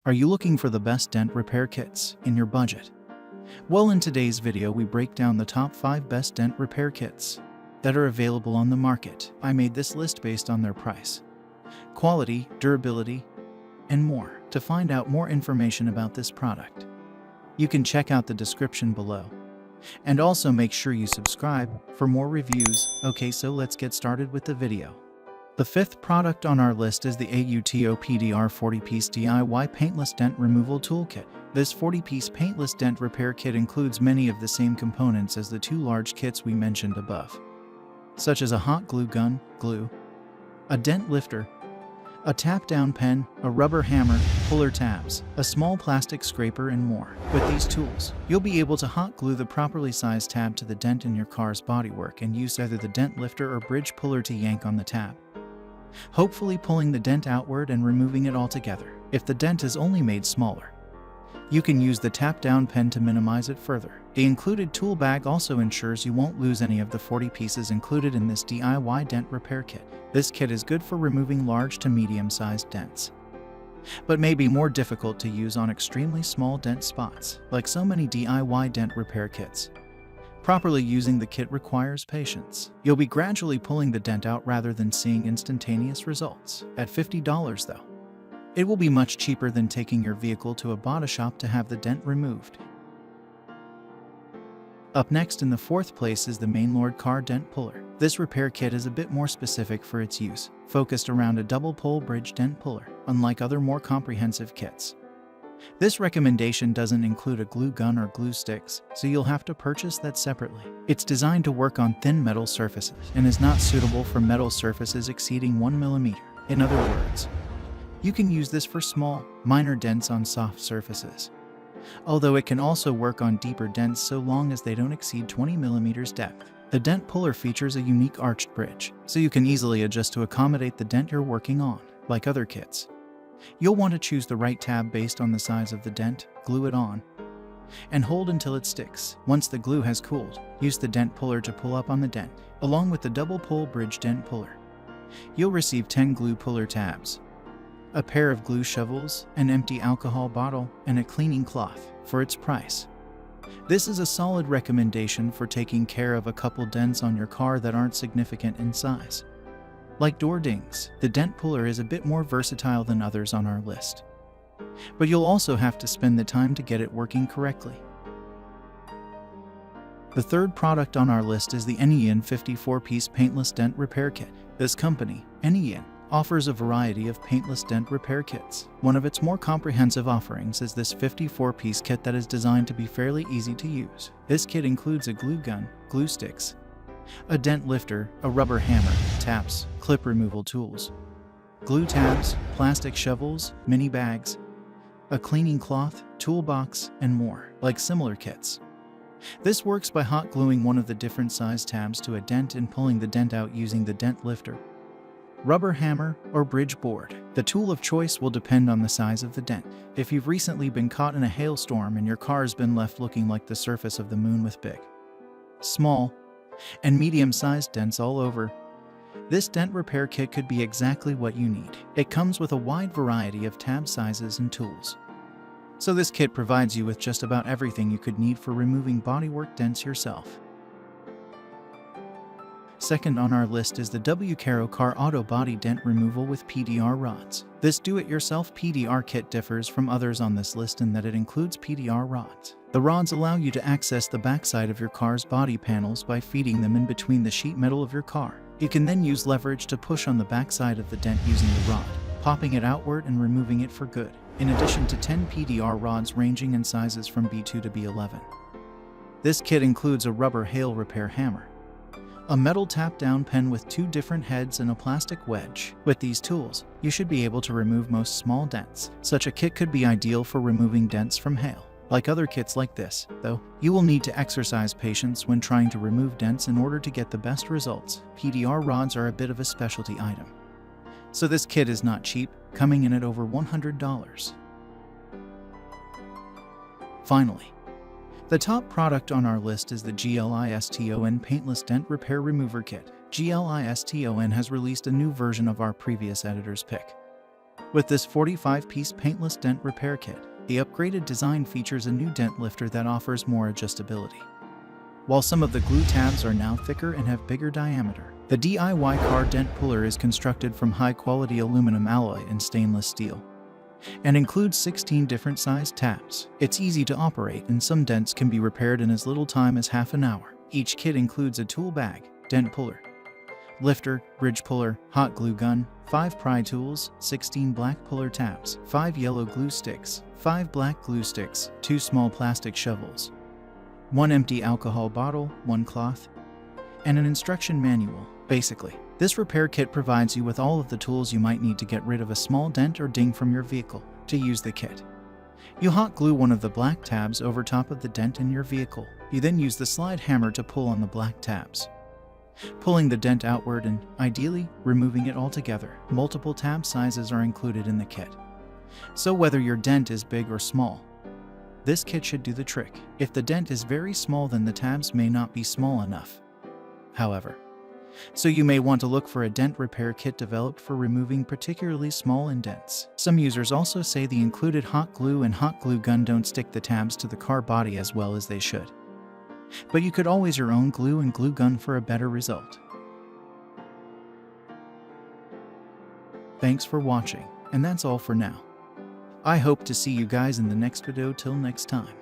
Are you looking for the best dent repair kits in your budget? Well, in today's video we break down the top 5 best dent repair kits that are available on the market. I made this list based on their price, quality, durability, and more. To find out more information about this product, you can check out the description below. And also make sure you subscribe for more reviews. Okay, so let's get started with the video. The 5th product on our list is the AUTOPDR 40-piece DIY Paintless Dent Removal Toolkit. This 40-piece paintless dent repair kit includes many of the same components as the 2 large kits we mentioned above, such as a hot glue gun, glue, a dent lifter, a tap-down pen, a rubber hammer, puller tabs, a small plastic scraper, and more. With these tools, you'll be able to hot glue the properly sized tab to the dent in your car's bodywork and use either the dent lifter or bridge puller to yank on the tab, hopefully pulling the dent outward and removing it altogether. If the dent is only made smaller, you can use the tap-down pen to minimize it further. The included tool bag also ensures you won't lose any of the 40 pieces included in this DIY dent repair kit. This kit is good for removing large to medium-sized dents, but may be more difficult to use on extremely small dent spots. Like so many DIY dent repair kits, properly using the kit requires patience. You'll be gradually pulling the dent out rather than seeing instantaneous results. At $50 though, it will be much cheaper than taking your vehicle to a body shop to have the dent removed. Up next in the 4th place is the Manelord Car Dent Puller. This repair kit is a bit more specific for its use, focused around a double pole bridge dent puller, unlike other more comprehensive kits. This recommendation doesn't include a glue gun or glue sticks, so you'll have to purchase that separately. It's designed to work on thin metal surfaces and is not suitable for metal surfaces exceeding 1 millimeter. In other words, you can use this for small, minor dents on soft surfaces, although it can also work on deeper dents so long as they don't exceed 20 millimeters depth. The dent puller features a unique arched bridge, so you can easily adjust to accommodate the dent you're working on. Like other kits, you'll want to choose the right tab based on the size of the dent, glue it on, and hold until it sticks. Once the glue has cooled, use the dent puller to pull up on the dent. Along with the double pole bridge dent puller, you'll receive 10 glue puller tabs, a pair of glue shovels, an empty alcohol bottle, and a cleaning cloth. For its price, this is a solid recommendation for taking care of a couple dents on your car that aren't significant in size. Like door dings, the dent puller is a bit more versatile than others on our list, but you'll also have to spend the time to get it working correctly. The 3rd product on our list is the Anyyion 54-piece paintless dent repair kit. This company, Anyyion, offers a variety of paintless dent repair kits. One of its more comprehensive offerings is this 54-piece kit that is designed to be fairly easy to use. This kit includes a glue gun, glue sticks, a dent lifter, a rubber hammer, taps, clip removal tools, glue tabs, plastic shovels, mini bags, a cleaning cloth, toolbox, and more. Like similar kits, this works by hot gluing one of the different size tabs to a dent and pulling the dent out using the dent lifter, rubber hammer, or bridge board. The tool of choice will depend on the size of the dent. If you've recently been caught in a hailstorm and your car's been left looking like the surface of the moon with big, small, and medium-sized dents all over, this dent repair kit could be exactly what you need. It comes with a wide variety of tab sizes and tools, so this kit provides you with just about everything you could need for removing bodywork dents yourself. Second on our list is the Wcaro Car Auto Body Dent Removal with PDR rods. This do-it-yourself PDR kit differs from others on this list in that it includes PDR rods. The rods allow you to access the backside of your car's body panels by feeding them in between the sheet metal of your car. You can then use leverage to push on the backside of the dent using the rod, popping it outward and removing it for good. In addition to 10 PDR rods ranging in sizes from B2 to B11. This kit includes a rubber hail repair hammer, a metal tap-down pen with 2 different heads, and a plastic wedge. With these tools, you should be able to remove most small dents. Such a kit could be ideal for removing dents from hail. Like other kits like this, though, you will need to exercise patience when trying to remove dents in order to get the best results. PDR rods are a bit of a specialty item, so this kit is not cheap, coming in at over $100. Finally, the top product on our list is the GLISTON Paintless Dent Repair Remover Kit. GLISTON has released a new version of our previous editor's pick, With this 45-piece paintless dent repair kit, the upgraded design features a new dent lifter that offers more adjustability. While some of the glue tabs are now thicker and have bigger diameter, the DIY car dent puller is constructed from high-quality aluminum alloy and stainless steel, and includes 16 different sized tabs. It's easy to operate, and some dents can be repaired in as little time as half an hour. Each kit includes a tool bag, dent puller, lifter, bridge puller, hot glue gun, 5 pry tools, 16 black puller tabs, 5 yellow glue sticks, 5 black glue sticks, 2 small plastic shovels, 1 empty alcohol bottle, 1 cloth, and an instruction manual. Basically, this repair kit provides you with all of the tools you might need to get rid of a small dent or ding from your vehicle. To use the kit, you hot glue one of the black tabs over top of the dent in your vehicle. You then use the slide hammer to pull on the black tabs, pulling the dent outward and, ideally, removing it altogether. Multiple tab sizes are included in the kit, so whether your dent is big or small, this kit should do the trick. If the dent is very small, then the tabs may not be small enough, however. So you may want to look for a dent repair kit developed for removing particularly small indents. Some users also say the included hot glue and hot glue gun don't stick the tabs to the car body as well as they should. But you could always your own glue and glue gun for a better result. Thanks for watching, and that's all for now. I hope to see you guys in the next video. Till next time.